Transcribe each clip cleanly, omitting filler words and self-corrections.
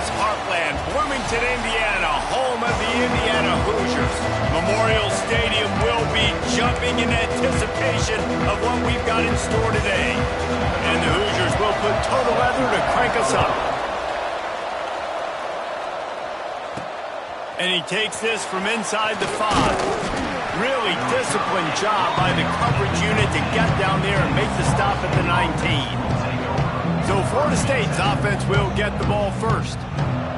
Indianapolis heartland, Bloomington, Indiana, home of the Indiana Hoosiers. Memorial Stadium will be jumping in anticipation of what we've got in store today. And the Hoosiers will put total leather to crank us up. And he takes this from inside the 5. Really disciplined job by the coverage unit to get down there and make the stop at the 19. So Florida State's offense will get the ball first.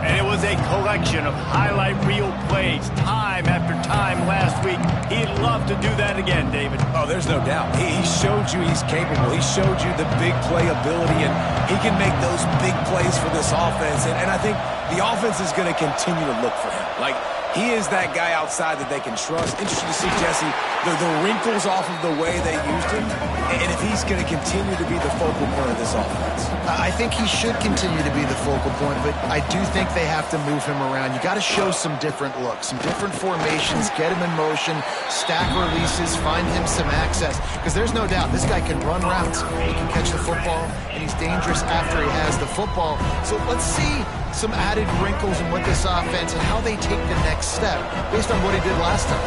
And it was a collection of highlight reel plays time after time last week. He'd love to do that again, David. Oh, there's no doubt. He showed you he's capable. He showed you the big play ability, and he can make those big plays for this offense. And I think the offense is going to continue to look for him. Like, he is that guy outside that they can trust. Interesting to see, Jesse, the wrinkles off of the way they used him, and if he's going to continue to be the focal point of this offense. I think he should continue to be the focal point, but I do think they have to move him around. You got to show some different looks, some different formations, get him in motion, stack releases, find him some access, because there's no doubt this guy can run routes. He can catch the football, and he's dangerous after he has the football. So let's see some added wrinkles in what this offense and how they take the next step based on what he did last time.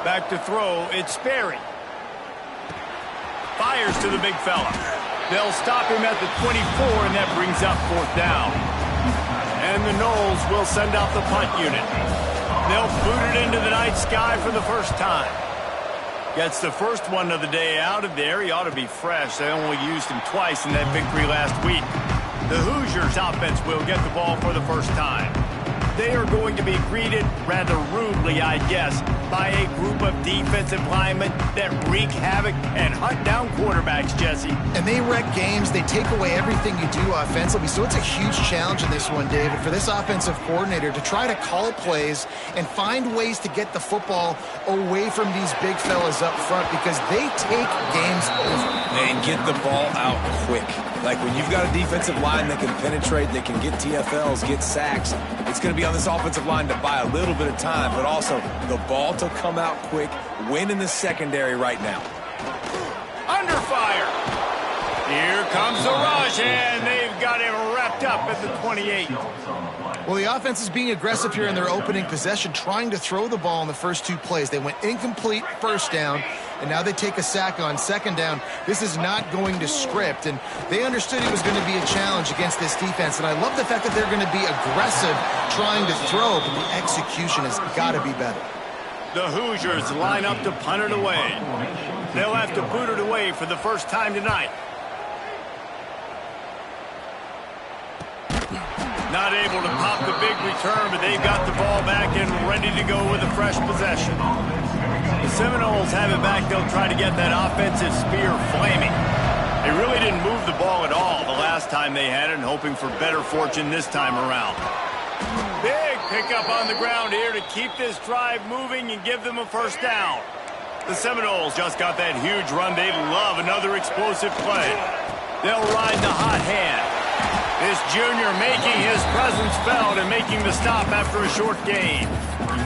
Back to throw, it's Sperry. Fires to the big fella. They'll stop him at the 24, and that brings up 4th down. And the Noles will send out the punt unit. They'll boot it into the night sky for the first time. Gets the first one of the day out of there. He ought to be fresh. They only used him twice in that victory last week. The Hoosiers offense will get the ball for the first time. They are going to be greeted rather rudely, I guess, by a group of defensive linemen that wreak havoc and hunt down quarterbacks, Jesse. And they wreck games. They take away everything you do offensively. So it's a huge challenge in this one, David, for this offensive coordinator to try to call plays and find ways to get the football away from these big fellas up front, because they take games over. And get the ball out quick. Like, when you've got a defensive line that can penetrate, that can get TFLs, get sacks, it's going to be on this offensive line to buy a little bit of time, but also the ball to come out quick, win in the secondary right now. Under fire. Here comes the rush, and they've got him wrapped up at the 28. Well, the offense is being aggressive here in their opening possession, trying to throw the ball in the first 2 plays. They went incomplete first down, and now they take a sack on second down. This is not going to script, and they understood it was going to be a challenge against this defense. And I love the fact that they're going to be aggressive trying to throw, but the execution has got to be better. The Hoosiers line up to punt it away. They'll have to boot it away for the first time tonight. Not able to pop the big return, but they've got the ball back and ready to go with a fresh possession. The Seminoles have it back. They'll try to get that offensive spear flaming. They really didn't move the ball at all the last time they had it, and hoping for better fortune this time around. Big pickup on the ground here to keep this drive moving and give them a first down. The Seminoles just got that huge run. They love another explosive play. They'll ride the hot hand. This junior making his presence felt and making the stop after a short gain.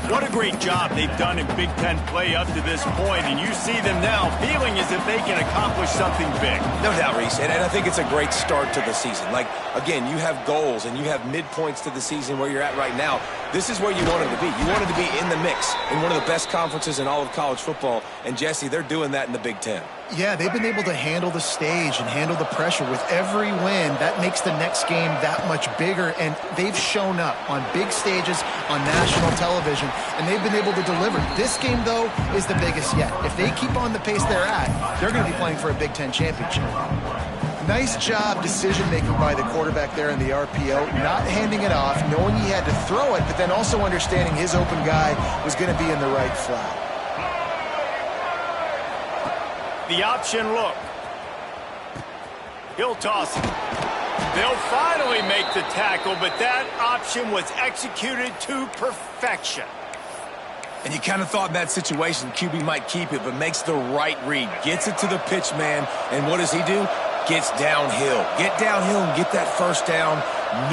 What a great job they've done in Big Ten play up to this point, and you see them now feeling as if they can accomplish something big. No doubt, Reese, and I think it's a great start to the season. Like, again, you have goals and you have midpoints to the season where you're at right now. This is where you wanted to be. You wanted to be in the mix in one of the best conferences in all of college football, and Jesse, they're doing that in the Big Ten. Yeah, they've been able to handle the stage and handle the pressure. With every win, that makes the next game that much bigger, and they've shown up on big stages on national television, and they've been able to deliver. This game, though, is the biggest yet. If they keep on the pace they're at, they're going to be playing for a Big Ten championship. Nice job decision-making by the quarterback there in the RPO, not handing it off, knowing he had to throw it, but then also understanding his open guy was going to be in the right flat. The option look. He'll toss it. They'll finally make the tackle, but that option was executed to perfection. And you kind of thought in that situation QB might keep it, but makes the right read. Gets it to the pitch man, and what does he do? Gets downhill. Get downhill and get that first down.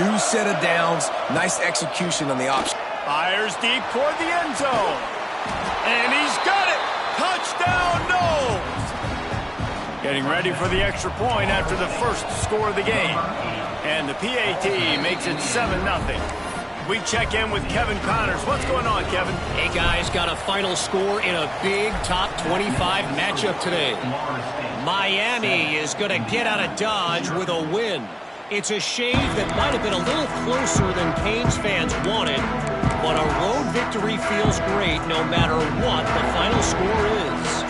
New set of downs. Nice execution on the option. Fires deep toward the end zone. And he's got it. Touchdown, Noles. Getting ready for the extra point after the first score of the game. And the PAT makes it 7-0. We check in with Kevin Connors. What's going on, Kevin? Hey, guys, got a final score in a big top 25 matchup today. Miami is going to get out of Dodge with a win. It's a shave that might have been a little closer than Canes fans wanted, but a road victory feels great no matter what the final score is.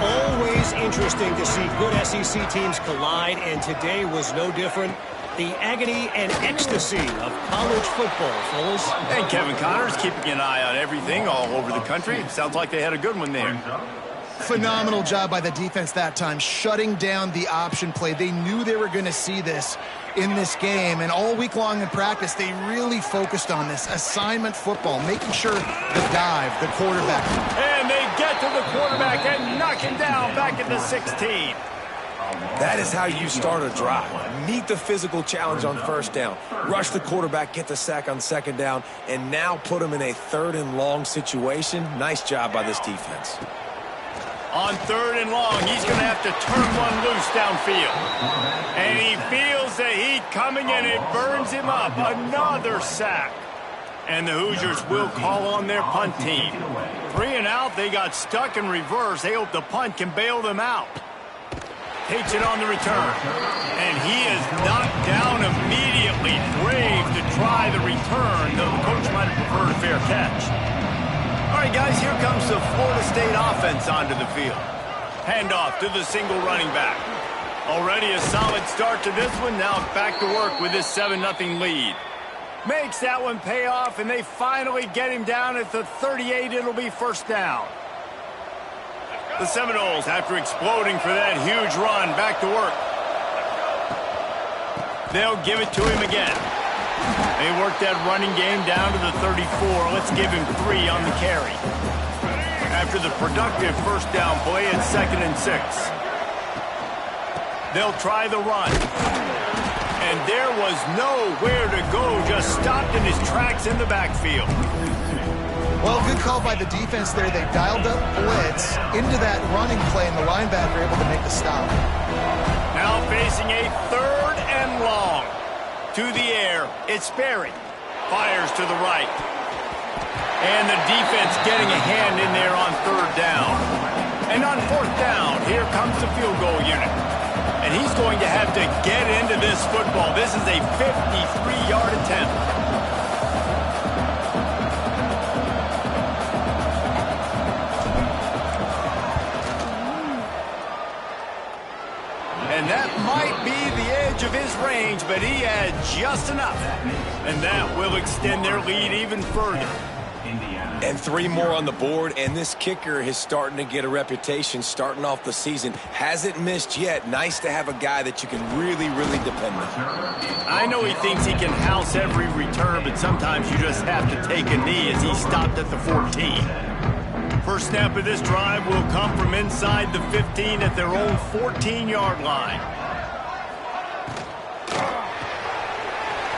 Always interesting to see good SEC teams collide, and today was no different. The agony and ecstasy of college football, fellas. And Kevin Connors keeping an eye on everything all over the country. Sounds like they had a good one there. Phenomenal job by the defense that time, shutting down the option play. They knew they were going to see this in this game, and all week long in practice, they really focused on this assignment football, making sure the dive, the quarterback. And they get to the quarterback and knock him down back at the 16. That is how you start a drive. Meet the physical challenge on first down. Rush the quarterback, get the sack on second down, and now put him in a 3rd and long situation. Nice job by this defense. On 3rd and long, he's going to have to turn one loose downfield. And he feels the heat coming, and it burns him up. Another sack. And the Hoosiers will call on their punt team. 3 and out, they got stuck in reverse. They hope the punt can bail them out. Takes it on the return. And he is knocked down immediately. Brave to try the return, though the coach might have preferred a fair catch. All right, guys, here comes the Florida State offense onto the field. Handoff to the single running back. Already a solid start to this one. Now back to work with this 7-0 lead. Makes that one pay off, and they finally get him down at the 38. It'll be first down. The Seminoles, after exploding for that huge run, back to work. They'll give it to him again. They work that running game down to the 34. Let's give him 3 on the carry. After the productive first down play, it's 2nd and 6. They'll try the run. And there was nowhere to go, just stopped in his tracks in the backfield. Well, good call by the defense there. They dialed up blitz into that running play, and the linebacker able to make the stop. Now facing a 3rd and long. To the air, it's Sperry. Fires to the right. And the defense getting a hand in there on 3rd down. And on 4th down, here comes the field goal unit. And he's going to have to get into this football. This is a 53-yard attempt. And that might be the edge of his range, but he had just enough. And that will extend their lead even further. And 3 more on the board, and this kicker is starting to get a reputation starting off the season. Hasn't missed yet. Nice to have a guy that you can really, really depend on. I know he thinks he can house every return, but sometimes you just have to take a knee as he stopped at the 14. First snap of this drive will come from inside the 15 at their own 14-yard line.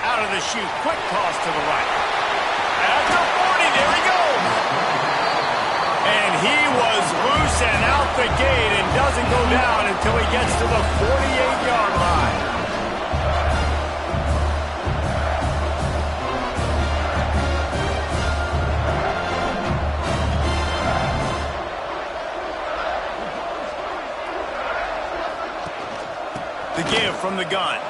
Out of the chute, quick toss to the right. At the 40, there he goes. And he was loose and out the gate and doesn't go down until he gets to the 48-yard line. The give from the gun.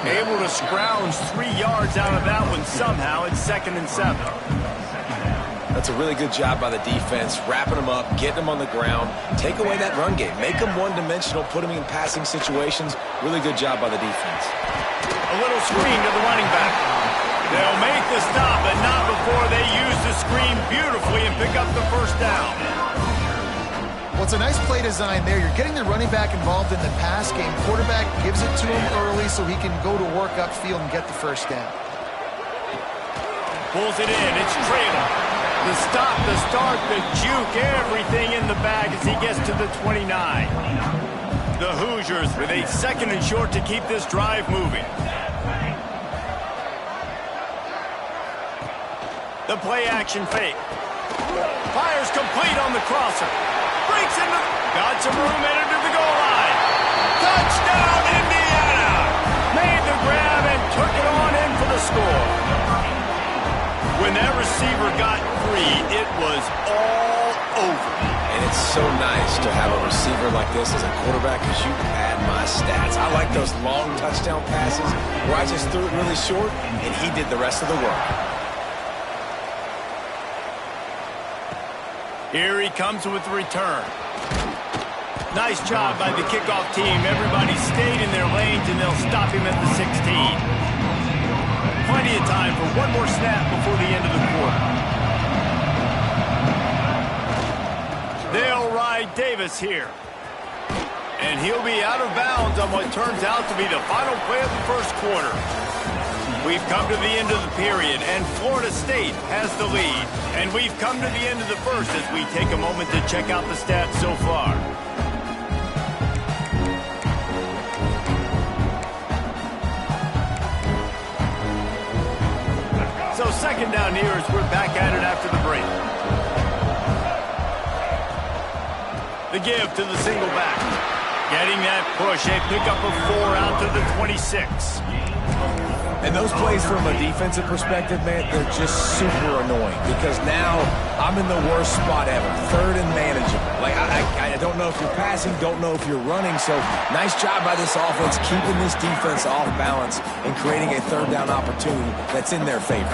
Able to scrounge 3 yards out of that one somehow. It's 2nd and 7. That's a really good job by the defense, wrapping them up, getting them on the ground, take away that run game, make them one-dimensional, put them in passing situations. Really good job by the defense. A little screen to the running back. They'll make the stop, but not before they use the screen beautifully and pick up the first down. Well, it's a nice play design there. You're getting the running back involved in the pass game. Quarterback gives it to him early so he can go to work upfield and get the first down. Pulls it in. It's Traylor. The stop, the start, the juke, everything in the bag as he gets to the 29. The Hoosiers with a 2nd and short to keep this drive moving. The play action fake. Fires complete on the crosser. Breaks into, got some room in it. When that receiver got free, it was all over. And it's so nice to have a receiver like this as a quarterback because you pad my stats. I like those long touchdown passes where I just threw it really short and he did the rest of the work. Here he comes with the return. Nice job by the kickoff team. Everybody stayed in their lanes and they'll stop him at the 16. Plenty of time for one more snap before the end of the quarter. They'll ride Davis here. And he'll be out of bounds on what turns out to be the final play of the first quarter. We've come to the end of the period, and Florida State has the lead. And we've come to the end of the first as we take a moment to check out the stats so far. So second down here as we're back at it after the break. The give to the single back. Getting that push, a pickup of 4 out to the 26. And those plays from a defensive perspective, man, they're just super annoying because now I'm in the worst spot ever. Third and manageable. Like, I don't know if you're passing, don't know if you're running. So nice job by this offense keeping this defense off balance and creating a third down opportunity that's in their favor.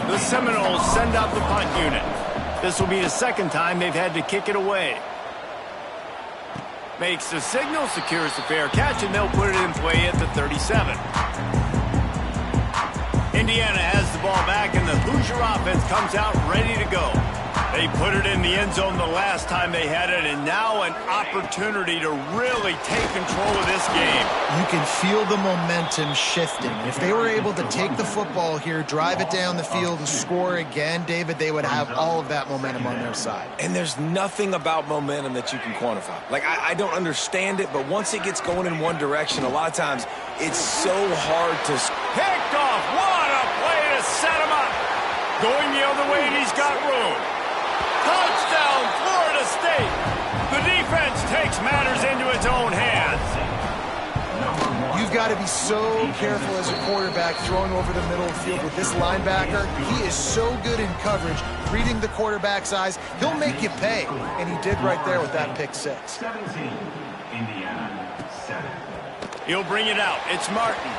The Seminoles send out the punt unit. This will be the second time they've had to kick it away. Makes the signal, secures the fair catch, and they'll put it in play at the 37. Indiana has the ball back, and the Hoosier offense comes out ready to go. They put it in the end zone the last time they had it, and now an opportunity to really take control of this game. You can feel the momentum shifting. If they were able to take the football here, drive it down the field, and score again, David, they would have all of that momentum on their side. And there's nothing about momentum that you can quantify. Like, I don't understand it, but once it gets going in one direction, a lot of times it's so hard to... Picked off. What a play to set him up. Going the other way, and he's got room. Touchdown, Florida State. The defense takes matters into its own hands. You've got to be so careful as a quarterback throwing over the middle of the field with this linebacker. He is so good in coverage, reading the quarterback's eyes. He'll make you pay, and he did right there with that pick six. He'll bring it out. It's Martin.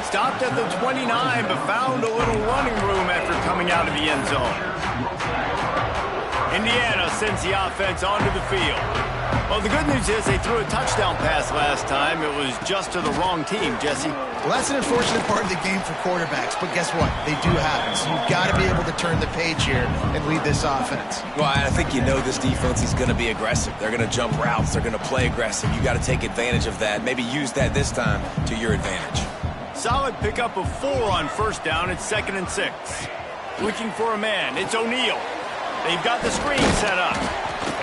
Stopped at the 29, but found a little running room after coming out of the end zone. Indiana sends the offense onto the field. Well, the good news is they threw a touchdown pass last time. It was just to the wrong team, Jesse. Well, that's an unfortunate part of the game for quarterbacks, but guess what? They do happen. So you've got to be able to turn the page here and lead this offense. Well, I think you know this defense is going to be aggressive. They're going to jump routes. They're going to play aggressive. You got to take advantage of that. Maybe use that this time to your advantage. Solid pickup of 4 on first down. It's 2nd and 6. Looking for a man. It's O'Neal. They've got the screen set up.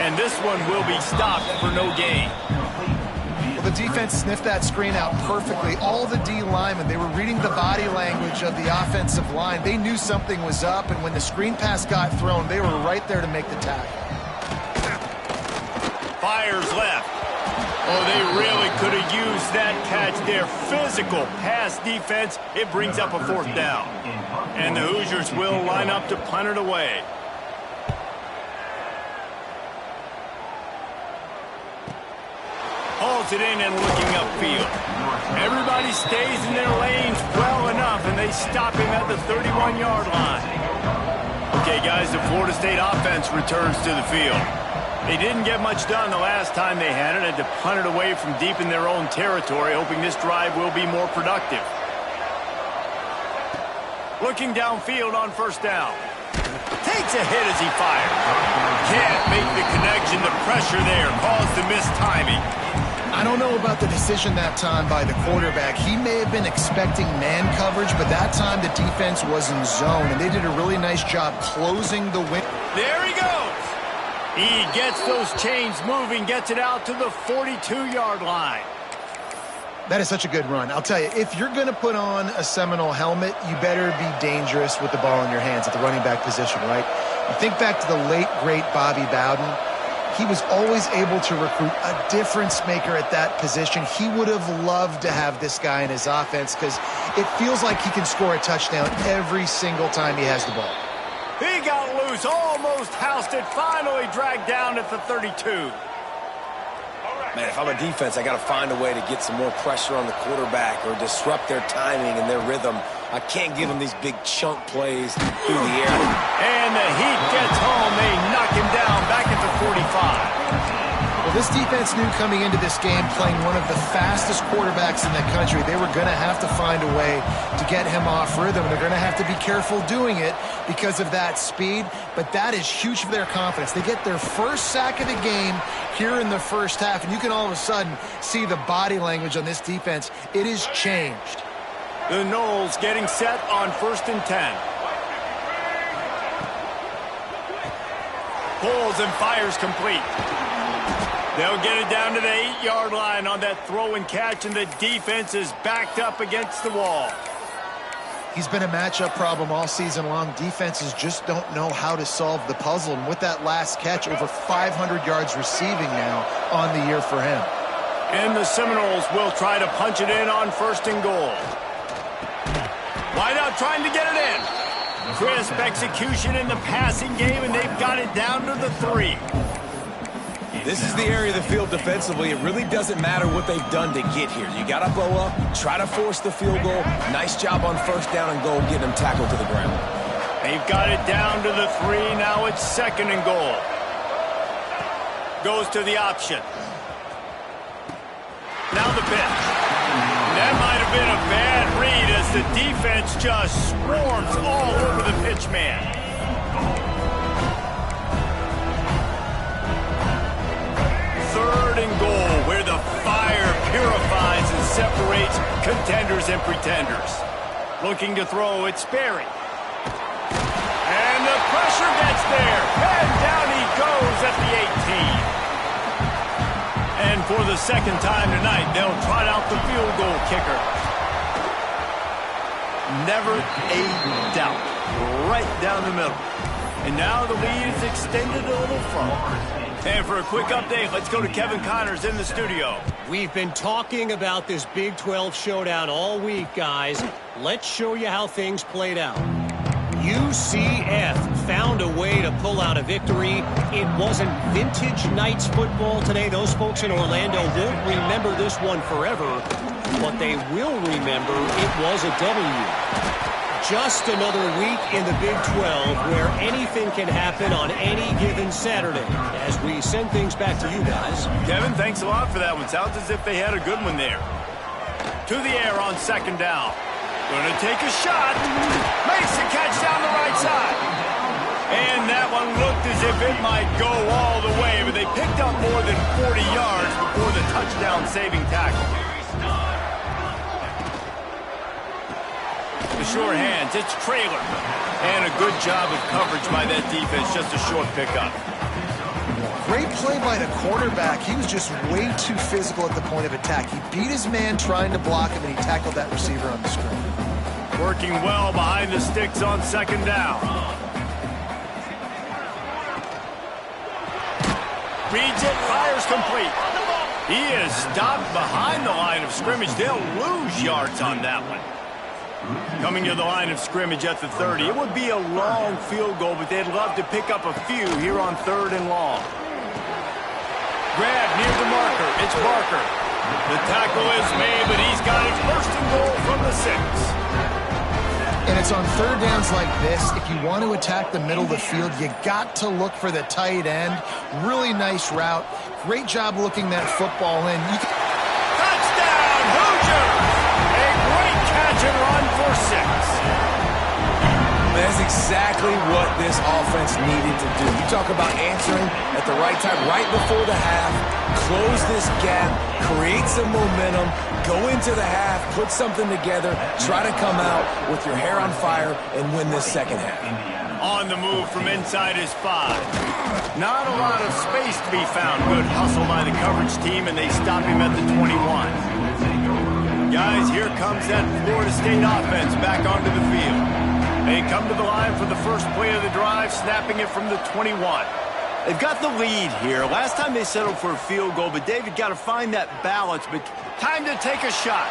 And this one will be stopped for no gain. Well, the defense sniffed that screen out perfectly. All the D linemen, they were reading the body language of the offensive line. They knew something was up, and when the screen pass got thrown, they were right there to make the tackle. Fires left. Oh, they really could have used that catch there. Physical pass defense. It brings up a 4th down. And the Hoosiers will line up to punt it away. Hauls it in and looking upfield. Everybody stays in their lanes well enough, and they stop him at the 31-yard line. Okay, guys, the Florida State offense returns to the field. They didn't get much done the last time they had it. Had to punt it away from deep in their own territory, hoping this drive will be more productive. Looking downfield on first down. Takes a hit as he fires. Can't make the connection. The pressure there caused the missed timing. I don't know about the decision that time by the quarterback. He may have been expecting man coverage, but that time the defense was in zone, and they did a really nice job closing the win. There he goes. He gets those chains moving, gets it out to the 42-yard line. That is such a good run. I'll tell you, if you're going to put on a Seminole helmet, you better be dangerous with the ball in your hands at the running back position, right? You think back to the late, great Bobby Bowden. He was always able to recruit a difference maker at that position. He would have loved to have this guy in his offense because it feels like he can score a touchdown every single time he has the ball. He got loose, almost housed it, finally dragged down at the 32. Man, if I'm a defense, I got to find a way to get some more pressure on the quarterback or disrupt their timing and their rhythm. I can't give them these big chunk plays through the air. And the Heat gets home. They knock him down back at the 45. Well, this defense knew coming into this game, playing one of the fastest quarterbacks in the country, they were going to have to find a way to get him off rhythm. They're going to have to be careful doing it because of that speed, but that is huge for their confidence. They get their first sack of the game here in the first half, and you can all of a sudden see the body language on this defense. It has changed. The Noles getting set on 1st and 10. Pulls and fires complete. They'll get it down to the 8-yard line on that throw and catch, and the defense is backed up against the wall. He's been a matchup problem all season long. Defenses just don't know how to solve the puzzle, and with that last catch, over 500 yards receiving now on the year for him. And the Seminoles will try to punch it in on 1st and goal. Wide out trying to get it in. Crisp execution in the passing game, and they've got it down to the 3. This is the area of the field defensively. It really doesn't matter what they've done to get here. You got to blow up, try to force the field goal. Nice job on 1st down and goal, getting them tackled to the ground. They've got it down to the 3. Now it's 2nd and goal. Goes to the option. Now the pitch. That might have been a bad read as the defense just swarms all over the pitch man. 3rd and goal, where the fire purifies and separates contenders and pretenders. Looking to throw, it's Sperry. And the pressure gets there. And down he goes at the 18. And for the second time tonight, they'll trot out the field goal kicker. Never a doubt. Right down the middle. And now the lead is extended a little further. And for a quick update, let's go to Kevin Connors in the studio. We've been talking about this Big 12 showdown all week, guys. Let's show you how things played out. UCF found a way to pull out a victory. It wasn't vintage Knights football today. Those folks in Orlando won't remember this one forever, but they will remember it was a W. Just another week in the Big 12 where anything can happen on any given Saturday. As we send things back to you guys. Kevin, thanks a lot for that one. Sounds as if they had a good one there. To the air on 2nd down. Gonna take a shot. Makes the catch down the right side. And that one looked as if it might go all the way, but they picked up more than 40 yards before the touchdown-saving tackle. The sure hands, it's Traylor. And a good job of coverage by that defense, just a short pickup. Great play by the quarterback. He was just way too physical at the point of attack. He beat his man trying to block him, and he tackled that receiver on the screen. Working well behind the sticks on 2nd down. Reads it, fires complete. He is stopped behind the line of scrimmage. They'll lose yards on that one. Coming to the line of scrimmage at the 30. It would be a long field goal, but they'd love to pick up a few here on 3rd and long. Grab near the marker. It's Barker. The tackle is made, but he's got it 1st and goal from the 6. And it's on 3rd downs like this. If you want to attack the middle of the field, you got to look for the tight end. Really nice route. Great job looking that football in. Touchdown, Hoosiers! A great catch and run for 6. That's exactly what this offense needed to do. You talk about answering at the right time, right before the half, close this gap, create some momentum, go into the half, put something together, try to come out with your hair on fire and win this second half. On the move from inside his 5. Not a lot of space to be found. Good hustle by the coverage team, and they stop him at the 21. Guys, here comes that Florida State offense back onto the field. They come to the line for the first play of the drive, snapping it from the 21. They've got the lead here. Last time they settled for a field goal, but David got to find that balance. But time to take a shot.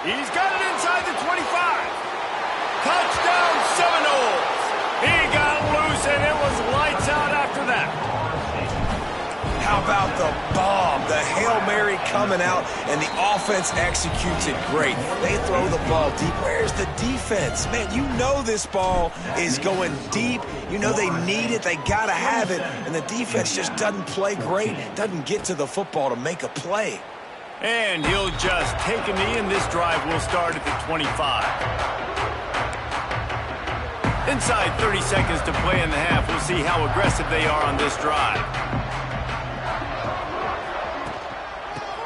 He's got it inside the 25. Touchdown Seminoles. He got loose, and it was lights out after that. How about the bomb? The Hail Mary coming out, and the offense executes it great. They throw the ball deep. Where's the defense? Man, you know this ball is going deep. You know they need it. They got to have it. And the defense just doesn't play great, doesn't get to the football to make a play. And he'll just take a knee, and this drive will start at the 25. Inside 30 seconds to play in the half. We'll see how aggressive they are on this drive.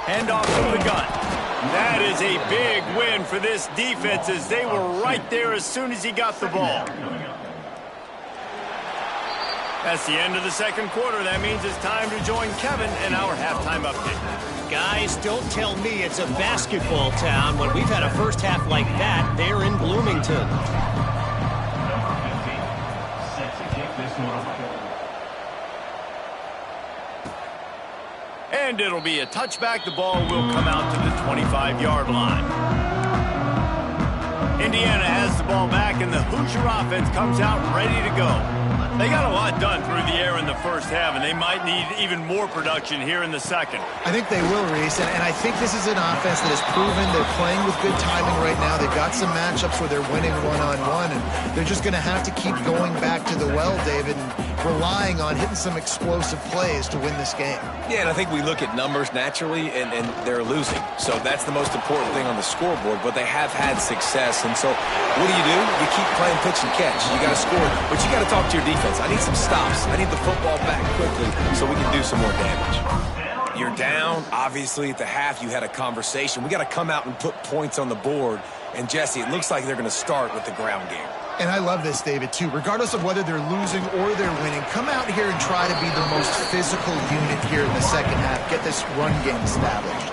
Hand off from the gun. That is a big win for this defense as they were right there as soon as he got the ball. That's the end of the second quarter. That means it's time to join Kevin in our halftime update. Guys, don't tell me it's a basketball town when we've had a first half like that there in Bloomington. And it'll be a touchback. The ball will come out to the 25-yard line. Indiana has the ball back, and the Hoosier offense comes out ready to go. They got a lot done through the air in the first half, and they might need even more production here in the second. I think they will, Reese, and I think this is an offense that has proven they're playing with good timing right now. They've got some matchups where they're winning one-on-one, and they're just going to have to keep going back to the well, David, and relying on hitting some explosive plays to win this game. Yeah, and I think we look at numbers naturally, and they're losing. So that's the most important thing on the scoreboard, but they have had success. And so what do? You keep playing pitch and catch. You got to score, but you got to talk to your defense. I need some stops. I need the football back quickly so we can do some more damage. You're down. Obviously, at the half, you had a conversation. We got to come out and put points on the board. And, Jesse, it looks like they're going to start with the ground game. And I love this, David, too. Regardless of whether they're losing or they're winning, come out here and try to be the most physical unit here in the second half. Get this run game established.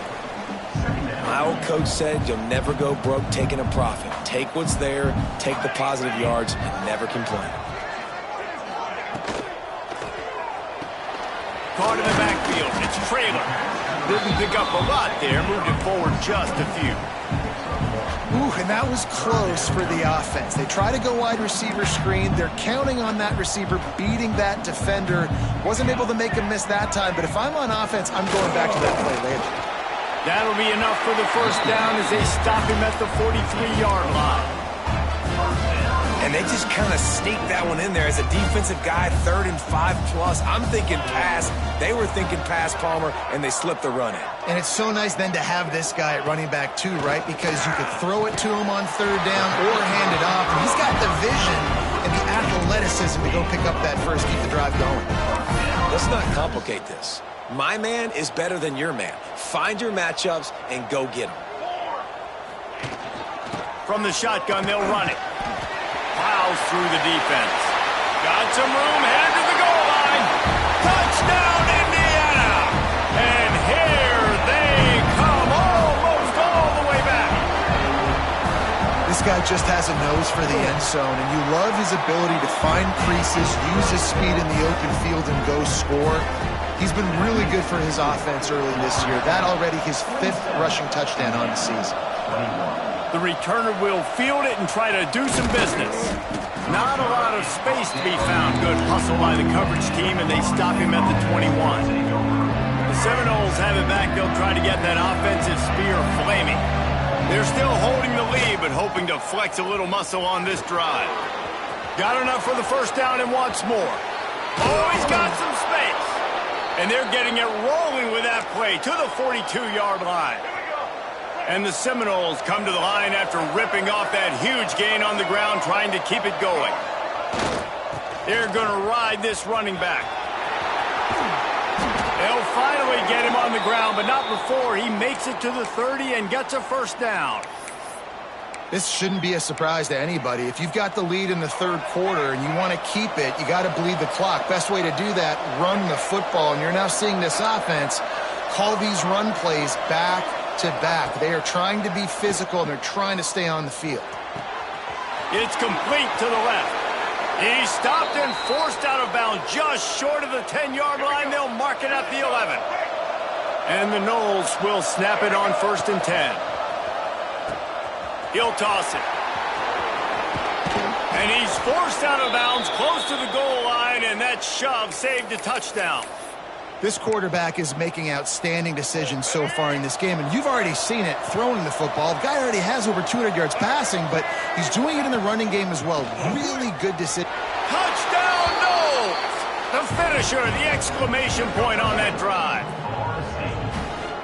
My old coach said you'll never go broke taking a profit. Take what's there, take the positive yards, and never complain. Caught in the backfield. It's Traylor. Didn't pick up a lot there. Moved it forward just a few. Ooh, and that was close for the offense. They try to go wide receiver screen. They're counting on that receiver beating that defender. Wasn't able to make him miss that time, but if I'm on offense, I'm going back to that play later. That'll be enough for the first down as they stop him at the 43-yard line. And they just kind of sneak that one in there as a defensive guy, 3rd and 5+. I'm thinking pass. They were thinking pass, Palmer, and they slipped the run in. And it's so nice then to have this guy at running back too, right? Because you could throw it to him on 3rd down or hand it off. And he's got the vision and the athleticism to go pick up that first, keep the drive going. Let's not complicate this. My man is better than your man. Find your matchups and go get them. From the shotgun, they'll run it. Plows through the defense. Got some room, headed to the goal line. Touchdown, Indiana! And here they come almost all the way back. This guy just has a nose for the end zone, and you love his ability to find creases, use his speed in the open field, and go score. He's been really good for his offense early this year. That already his 5th rushing touchdown on the season. The returner will field it and try to do some business. Not a lot of space to be found. Good hustle by the coverage team, and they stop him at the 21. The Seminoles have it back. They'll try to get that offensive spear flaming. They're still holding the lead, but hoping to flex a little muscle on this drive. Got enough for the first down and wants more. Oh, he's got some space. And they're getting it rolling with that play to the 42-yard line. And the Seminoles come to the line after ripping off that huge gain on the ground, trying to keep it going. They're going to ride this running back. They'll finally get him on the ground, but not before he makes it to the 30 and gets a first down. This shouldn't be a surprise to anybody. If you've got the lead in the 3rd quarter and you want to keep it, you got to bleed the clock. Best way to do that, run the football. And you're now seeing this offense call these run plays back to back. They are trying to be physical, and they're trying to stay on the field. It's complete to the left. He's stopped and forced out of bounds just short of the 10-yard line. They'll mark it at the 11. And the Noles will snap it on 1st and 10. He'll toss it. And he's forced out of bounds close to the goal line, and that shove saved a touchdown. This quarterback is making outstanding decisions so far in this game, and you've already seen it throwing the football. The guy already has over 200 yards passing, but he's doing it in the running game as well. Really good decision. Touchdown, no! The finisher, the exclamation point on that drive.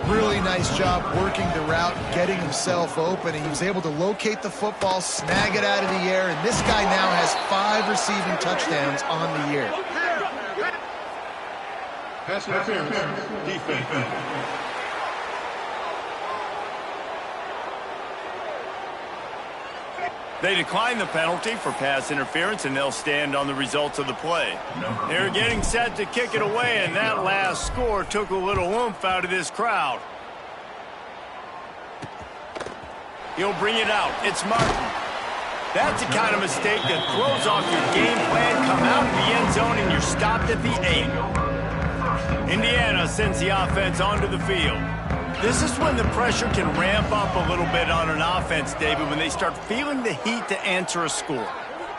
Really nice job working the route, getting himself open, and he was able to locate the football, snag it out of the air, and this guy now has 5 receiving touchdowns on the year. Pass interference, defense. They decline the penalty for pass interference, and they'll stand on the results of the play. They're getting set to kick it away, and that last score took a little oomph out of this crowd. He'll bring it out. It's Martin. That's the kind of mistake that throws off your game plan. Come out of the end zone, and you're stopped at the 8. Indiana sends the offense onto the field. This is when the pressure can ramp up a little bit on an offense, David, when they start feeling the heat to answer a score.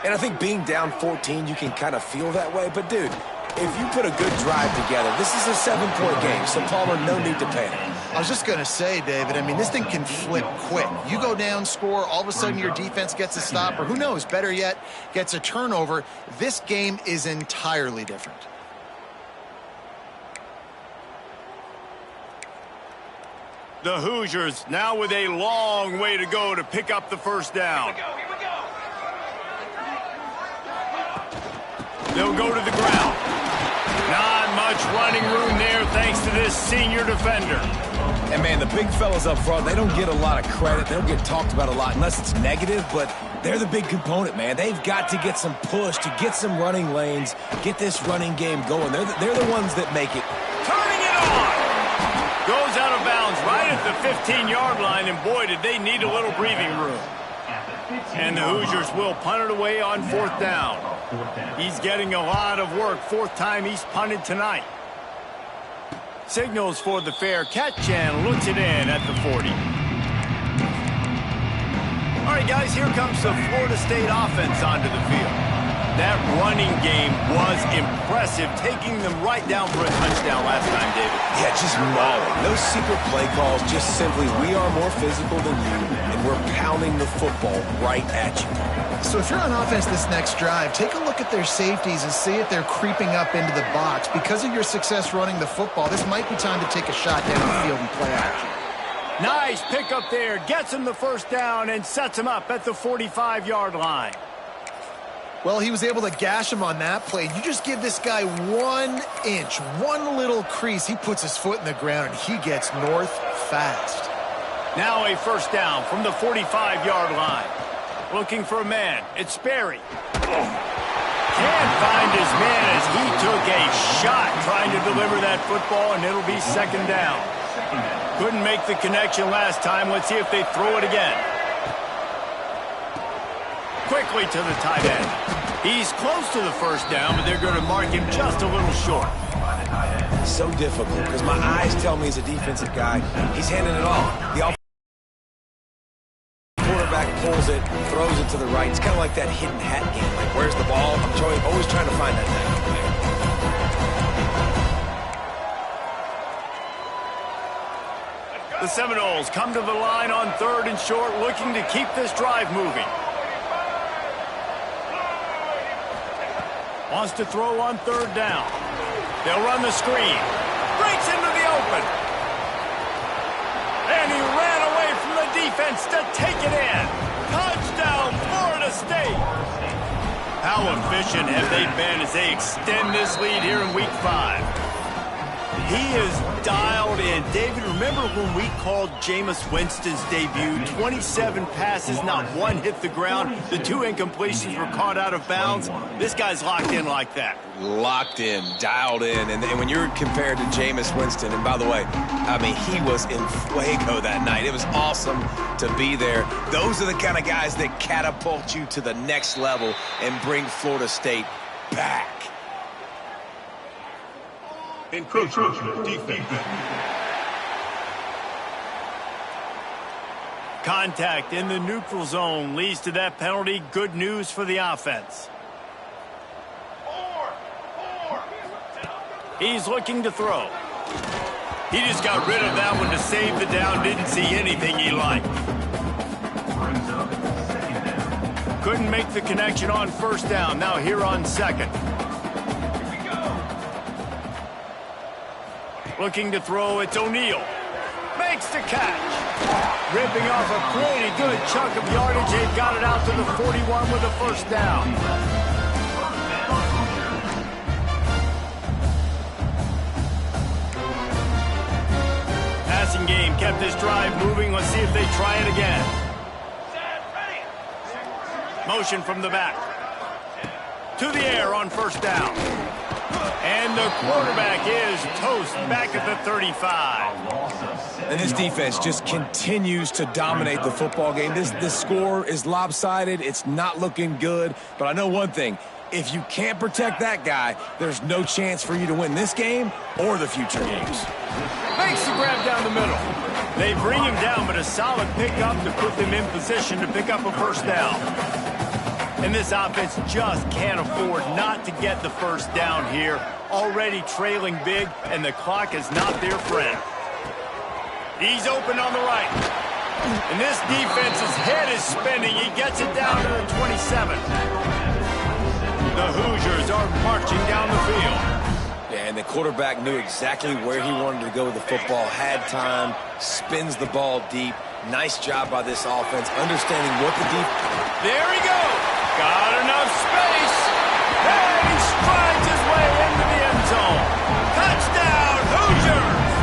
And I think being down 14, you can kind of feel that way. But, dude, if you put a good drive together, this is a 7-point game, so Palmer, no need to panic. I was just going to say, David, I mean, this thing can flip quick. You go down, score, all of a sudden your defense gets a stop, or who knows, better yet, gets a turnover. This game is entirely different. The Hoosiers now with a long way to go to pick up the first down. They'll go to the ground. Not much running room there thanks to this senior defender. And, man, the big fellas up front, they don't get a lot of credit. They don't get talked about a lot unless it's negative, but they're the big component, man. They've got to get some push, to get some running lanes, get this running game going. They're the ones that make it. Turning it on! Goes out of bounds right at the 15-yard line, and boy, did they need a little breathing room. And the Hoosiers will punt it away on 4th down. He's getting a lot of work. 4th time he's punted tonight. Signals for the fair catch and looks it in at the 40. All right, guys, here comes the Florida State offense onto the field. That running game was impressive, taking them right down for a touchdown last time, David. Yeah, just mauling. Those secret play calls, just simply, we are more physical than you, and we're pounding the football right at you. So if you're on offense this next drive, take a look at their safeties and see if they're creeping up into the box. Because of your success running the football, this might be time to take a shot down the field and play action. Nice pick up there, gets him the first down and sets him up at the 45-yard line. Well, he was able to gash him on that play. You just give this guy 1 inch, one little crease. He puts his foot in the ground, and he gets north fast. Now a first down from the 45-yard line. Looking for a man. It's Sperry. Can't find his man as he took a shot trying to deliver that football, and it'll be 2nd down. Couldn't make the connection last time. Let's see if they throw it again. Quickly to the tight end. He's close to the first down, but they're going to mark him just a little short. So difficult because my eyes tell me he's a defensive guy. He's handing it off. The quarterback pulls it, throws it to the right. It's kind of like that hidden hat game. Like, where's the ball? I'm always trying to find that thing. The Seminoles come to the line on 3rd and short, looking to keep this drive moving. Wants to throw on 3rd down. They'll run the screen. Breaks into the open. And he ran away from the defense to take it in. Touchdown, Florida State. How efficient have they been as they extend this lead here in Week 5? He is dialed in. David, remember when we called Jameis Winston's debut? 27 passes, not one hit the ground. The 2 incompletions were caught out of bounds. This guy's locked in like that. Locked in, dialed in. And when you're compared to Jameis Winston, and by the way, I mean, he was in fuego that night. It was awesome to be there. Those are the kind of guys that catapult you to the next level and bring Florida State back. Encroachment defense. Contact in the neutral zone leads to that penalty. Good news for the offense. He's looking to throw. He just got rid of that one to save the down. Didn't see anything he liked. Couldn't make the connection on first down. Now here on second. Looking to throw, it's O'Neal. Makes the catch. Ripping off a pretty good chunk of yardage. They've got it out to the 41 with a first down. Passing game kept this drive moving. Let's see if they try it again. Motion from the back. To the air on first down. And the quarterback is toast back at the 35. And this defense just continues to dominate the football game. This score is lopsided. It's not looking good. But I know one thing. If you can't protect that guy, there's no chance for you to win this game or the future games. Makes the grab down the middle. They bring him down, but a solid pickup to put them in position to pick up a first down. And this offense just can't afford not to get the first down here. Already trailing big, and the clock is not their friend. He's open on the right. And this defense's head is spinning. He gets it down to the 27. The Hoosiers are marching down the field. Yeah, and the quarterback knew exactly where he wanted to go with the football, had time, spins the ball deep. Nice job by this offense, understanding what the defense... There he goes. Got enough space. And he strides his way into the end zone. Touchdown, Hoosiers!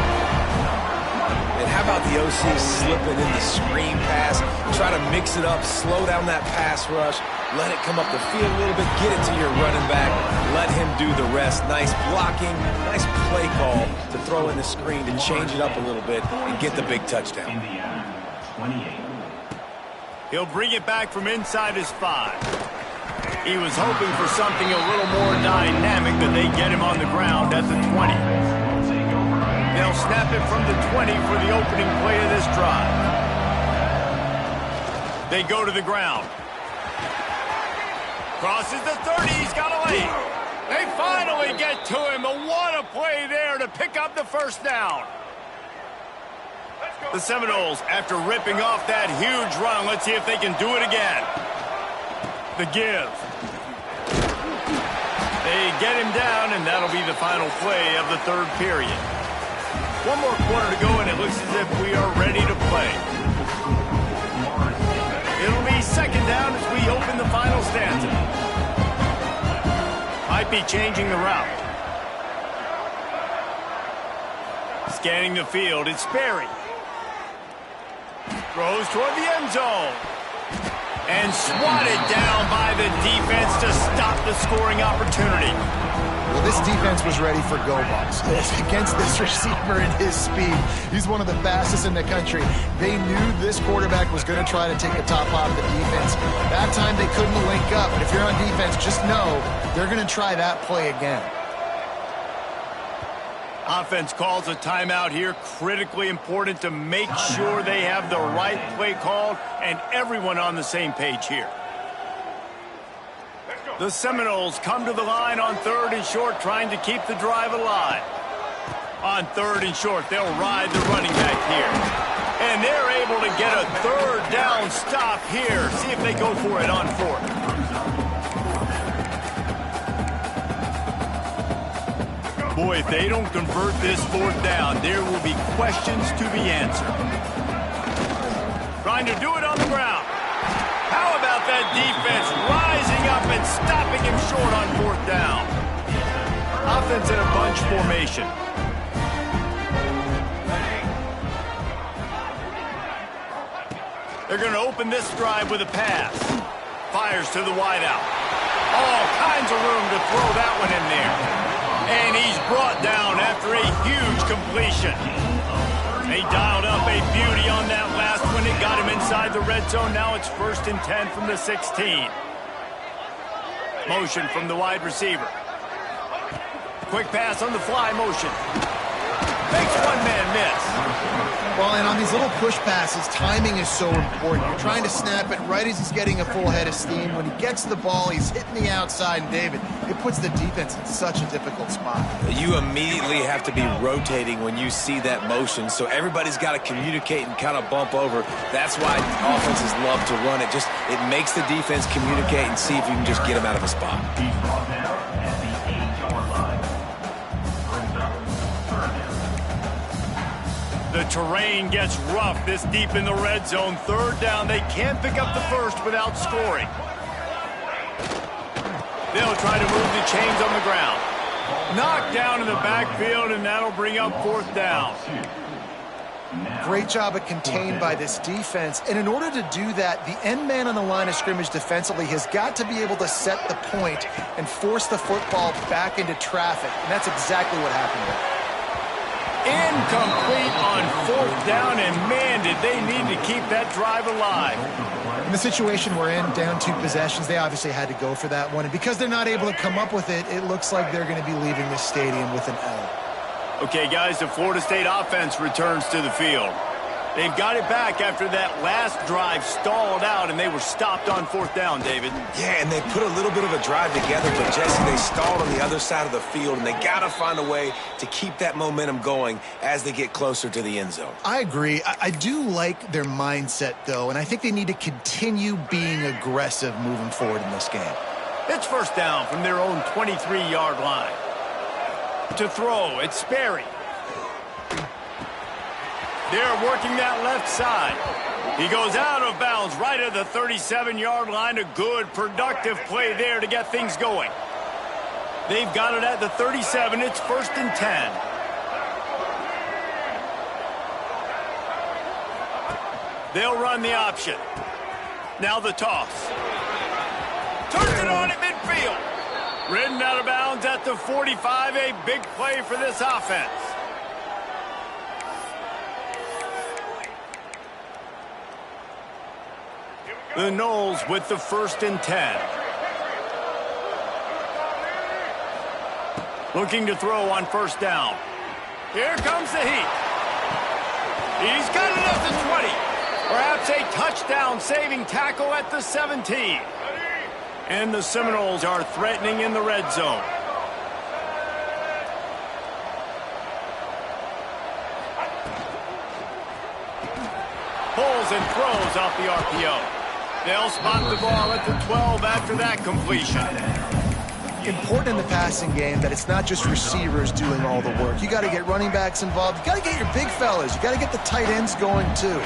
And how about the OC slipping in the screen pass? Try to mix it up, slow down that pass rush, let it come up the field a little bit, get it to your running back, let him do the rest. Nice blocking, nice play call to throw in the screen to change it up a little bit and get the big touchdown. He'll bring it back from inside his 5. He was hoping for something a little more dynamic, but they get him on the ground at the 20. They'll snap it from the 20 for the opening play of this drive. They go to the ground. Crosses the 30. He's got a lead. They finally get to him. But what a play there to pick up the first down. The Seminoles, after ripping off that huge run, let's see if they can do it again. The give. They get him down, and that'll be the final play of the third period. One more quarter to go, and it looks as if we are ready to play. It'll be second down as we open the final stanza. Might be changing the route. Scanning the field, it's Sperry. Throws toward the end zone. And swatted down by the defense to stop the scoring opportunity. Well, this defense was ready for go balls. Against this receiver and his speed, he's one of the fastest in the country. They knew this quarterback was going to try to take the top off the defense. That time they couldn't link up. But if you're on defense, just know they're going to try that play again. Offense calls a timeout here. Critically important to make sure they have the right play called and everyone on the same page here. The Seminoles come to the line on 3rd and short, trying to keep the drive alive. On 3rd and short, they'll ride the running back here. And they're able to get a 3rd down stop here. See if they go for it on 4th. Boy, if they don't convert this 4th down, there will be questions to be answered. Trying to do it on the ground. How about that defense rising up and stopping him short on 4th down? Offense in a bunch formation. They're going to open this drive with a pass. Fires to the wideout. All kinds of room to throw that one in there. And he's brought down after a huge completion. They dialed up a beauty on that last one. It got him inside the red zone. Now it's 1st and 10 from the 16. Motion from the wide receiver. Quick pass on the fly motion. Makes one man miss. Well, and on these little push passes, timing is so important. You're trying to snap it right as he's getting a full head of steam. When he gets the ball, he's hitting the outside, and David, it puts the defense in such a difficult spot. You immediately have to be rotating when you see that motion, so everybody's got to communicate and kind of bump over. That's why offenses love to run it. It makes the defense communicate and see if you can just get him out of a spot. The terrain gets rough this deep in the red zone. Third down, they can't pick up the first without scoring. They'll try to move the chains on the ground. Knocked down in the backfield, and that'll bring up fourth down. Great job of contained by this defense. And in order to do that, the end man on the line of scrimmage defensively has got to be able to set the point and force the football back into traffic. And that's exactly what happened there. Incomplete on fourth down, and man, did they need to keep that drive alive. In the situation we're in, down 2 possessions, they obviously had to go for that one. And because they're not able to come up with it, it looks like they're going to be leaving this stadium with an L. Okay, guys, the Florida State offense returns to the field. They've got it back after that last drive stalled out, and they were stopped on fourth down, David. Yeah, and they put a little bit of a drive together, but, Jesse, they stalled on the other side of the field, and they got to find a way to keep that momentum going as they get closer to the end zone. I agree. I do like their mindset, though, and I think they need to continue being aggressive moving forward in this game. It's first down from their own 23-yard line. To throw, it's Sperry. They're working that left side. He goes out of bounds right at the 37-yard line. A good, productive play there to get things going. They've got it at the 37. It's first and 10. They'll run the option. Now the toss. Turns it on at midfield. Ridden out of bounds at the 45. A big play for this offense. The Noles with the first and 10. Looking to throw on first down. Here comes the heat. He's got it at the 20. Perhaps a touchdown-saving tackle at the 17. And the Seminoles are threatening in the red zone. Pulls and throws off the RPO. They'll spot the ball at the 12 after that completion. Important in the passing game that it's not just receivers doing all the work. You got to get running backs involved. You got to get your big fellas. You got to get the tight ends going too.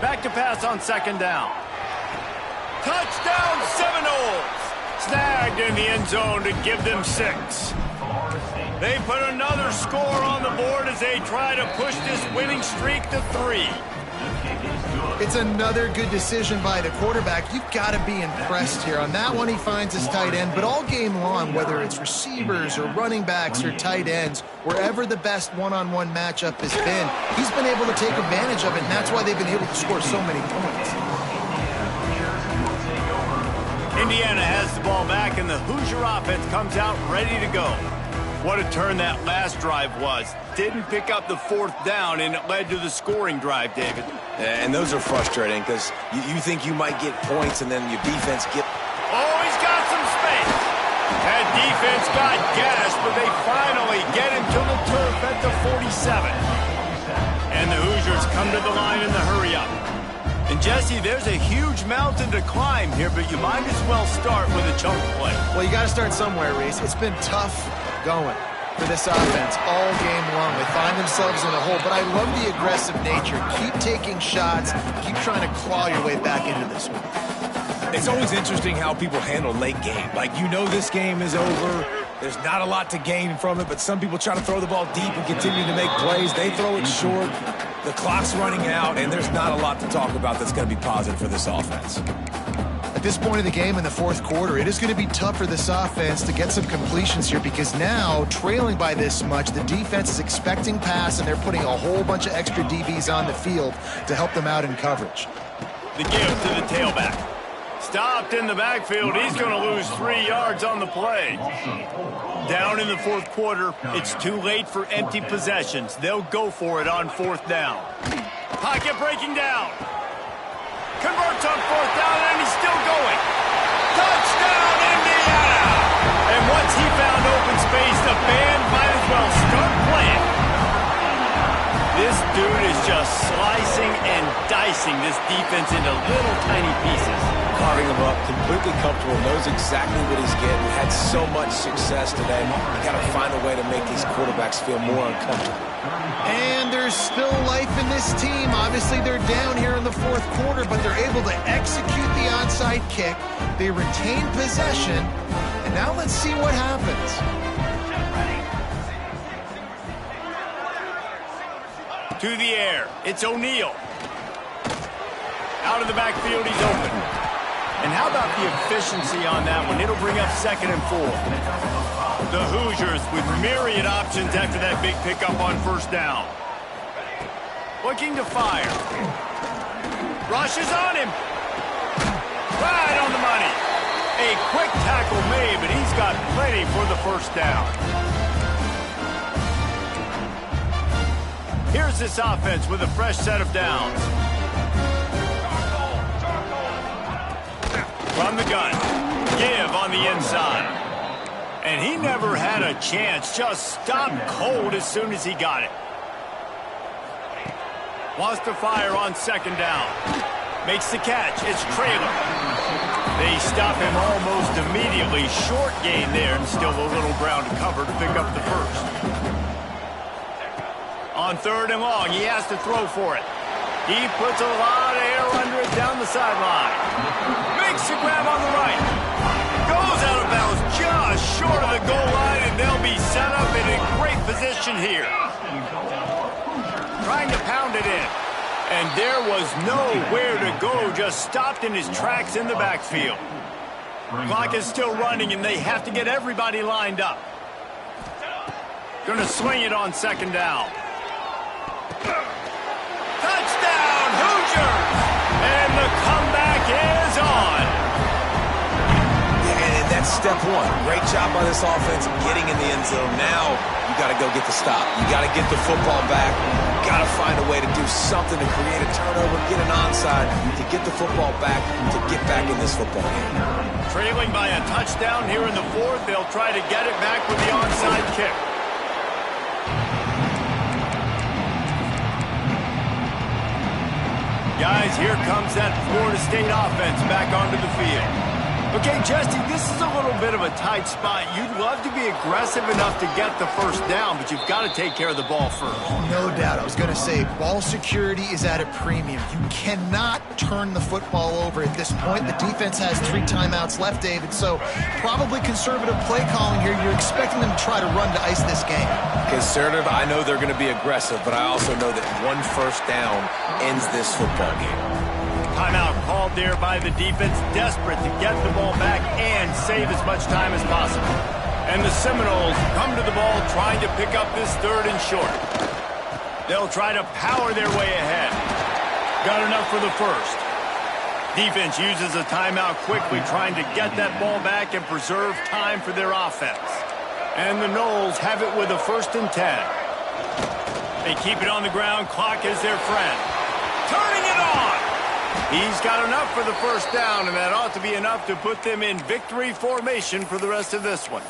Back to pass on second down. Touchdown Seminoles! Snagged in the end zone to give them 6. They put another score on the board as they try to push this winning streak to 3. It's another good decision by the quarterback. You've got to be impressed here. On that one, he finds his tight end. But all game long, whether it's receivers or running backs or tight ends, wherever the best one-on-one matchup has been, he's been able to take advantage of it, and that's why they've been able to score so many points. Indiana has the ball back, and the Hoosier offense comes out ready to go. What a turn that last drive was. Didn't pick up the fourth down, and it led to the scoring drive, David. Yeah, and those are frustrating because you think you might get points, and then your defense get... Oh, he's got some space. That defense got gas, but they finally get him to the turf at the 47. And the Hoosiers come to the line in the hurry-up. And, Jesse, there's a huge mountain to climb here, but you might as well start with a chunk play. Well, you got to start somewhere, Reese. It's been tough going for this offense all game long. They find themselves in a hole, but I love the aggressive nature. Keep taking shots. Keep trying to claw your way back into this one. It's always interesting how people handle late game. Like, you know this game is over. There's not a lot to gain from it, but some people try to throw the ball deep and continue to make plays. They throw it short. The clock's running out, and there's not a lot to talk about that's going to be positive for this offense. At this point of the game in the fourth quarter, it is going to be tough for this offense to get some completions here because now, trailing by this much, the defense is expecting pass, and they're putting a whole bunch of extra DBs on the field to help them out in coverage. The give to the tailback. Stopped in the backfield. He's going to lose 3 yards on the play. Down in the fourth quarter, it's too late for empty possessions. They'll go for it on fourth down. Pocket breaking down. Converts on fourth down, and he's still going. Touchdown, Indiana! And once he found open space, the band might as well start playing. This dude is just slicing and dicing this defense into little tiny pieces. Carving him up, completely comfortable, knows exactly what he's getting. Had so much success today. You got to find a way to make these quarterbacks feel more uncomfortable. And there's still life in this team. Obviously, they're down here in the fourth quarter, but they're able to execute the onside kick. They retain possession. And now let's see what happens. To the air. It's O'Neal. Out of the backfield, he's open. And how about the efficiency on that one? It'll bring up 2nd and 4. The Hoosiers with myriad options after that big pickup on first down. Looking to fire. Rush is on him. Right on the money. A quick tackle made, but he's got plenty for the first down. Here's this offense with a fresh set of downs. From the gun, give on the inside. And he never had a chance, just stopped cold as soon as he got it. Wants to fire on 2nd down. Makes the catch, it's Traylor. They stop him almost immediately. Short gain there, and still a little ground to cover to pick up the first. On 3rd and long, he has to throw for it. He puts a lot of air under it down the sideline. Makes the grab on the right. Goes out of bounds just short of the goal line, and they'll be set up in a great position here. Trying to pound it in. And there was nowhere to go, just stopped in his tracks in the backfield. Clock is still running, and they have to get everybody lined up. Going to swing it on 2nd down. Touchdown, Hoosiers! And the comeback is on. And that's step one. Great job by this offense getting in the end zone. Now you got to go get the stop. You got to get the football back. You got to find a way to do something to create a turnover, get an onside, to get the football back, to get back in this football game. Trailing by a touchdown here in the fourth. They'll try to get it back with the onside kick. Guys, here comes that Florida State offense back onto the field. Okay, Jesse, this is a little bit of a tight spot. You'd love to be aggressive enough to get the first down, but you've got to take care of the ball first. No doubt. I was going to say, ball security is at a premium. You cannot turn the football over at this point. The defense has 3 timeouts left, David, so probably conservative play calling here. You're expecting them to try to run to ice this game. Conservative, I know they're going to be aggressive, but I also know that 1 first down ends this football game. Timeout called there by the defense, desperate to get the ball back and save as much time as possible. And the Seminoles come to the ball trying to pick up this 3rd and short. They'll try to power their way ahead. Got enough for the first. Defense uses a timeout quickly, trying to get that ball back and preserve time for their offense. And the Noles have it with a 1st and 10. They keep it on the ground. Clock is their friend. Turning it on. He's got enough for the first down, and that ought to be enough to put them in victory formation for the rest of this one.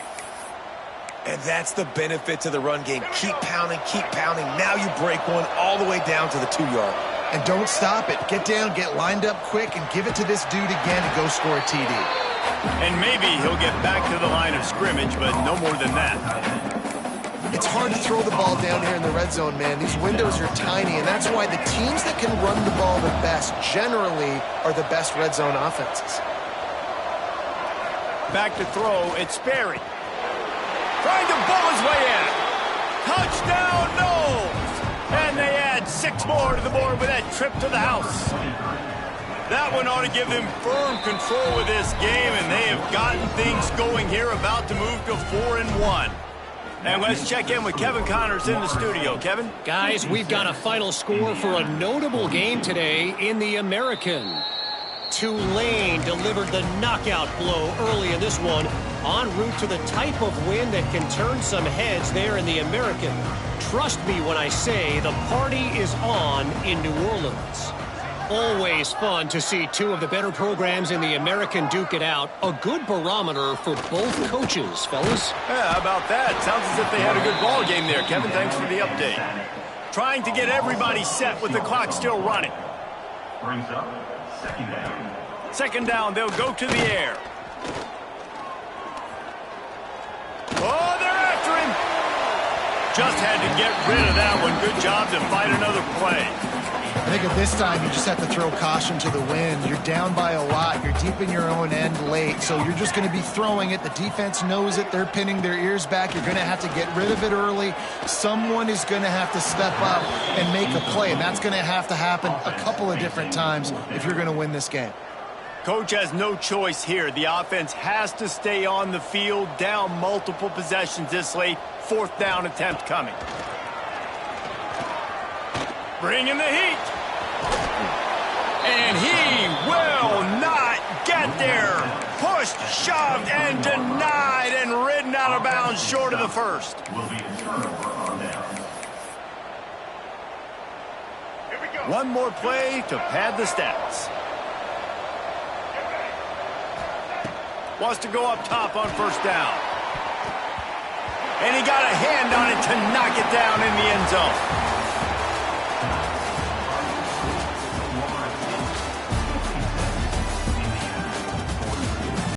And that's the benefit to the run game. Keep pounding, keep pounding. Now you break one all the way down to the 2-yard. And don't stop it. Get down, get lined up quick, and give it to this dude again and go score a TD. And maybe he'll get back to the line of scrimmage, but no more than that. It's hard to throw the ball down here in the red zone, man. These windows are tiny, and that's why the teams that can run the ball the best generally are the best red zone offenses. Back to throw, it's Sperry. Trying to bull his way in. Touchdown, Noles! And they add 6 more to the board with that trip to the house. That one ought to give them firm control of this game, and they have gotten things going here, about to move to 4-1. And let's check in with Kevin Connors in the studio. Kevin? Guys, we've got a final score for a notable game today in the American. Tulane delivered the knockout blow early in this one, en route to the type of win that can turn some heads there in the American. Trust me when I say the party is on in New Orleans. Always fun to see two of the better programs in the American duke it out. A good barometer for both coaches, fellas. Yeah, how about that? Sounds as if they had a good ball game there. Kevin, thanks for the update. Trying to get everybody set with the clock still running. Brings up second down. Second down, they'll go to the air. Oh, they're after him. Just had to get rid of that one. Good job to fight another play. I think at this time, you just have to throw caution to the wind. You're down by a lot. You're deep in your own end late, so you're just going to be throwing it. The defense knows it. They're pinning their ears back. You're going to have to get rid of it early. Someone is going to have to step up and make a play, and that's going to have to happen a couple of different times if you're going to win this game. Coach has no choice here. The offense has to stay on the field, down multiple possessions this late. Fourth down attempt coming. Bring in the heat. And he will not get there. Pushed, shoved, and denied, and ridden out of bounds short of the first. One more play to pad the stats. Wants to go up top on first down. And he got a hand on it to knock it down in the end zone.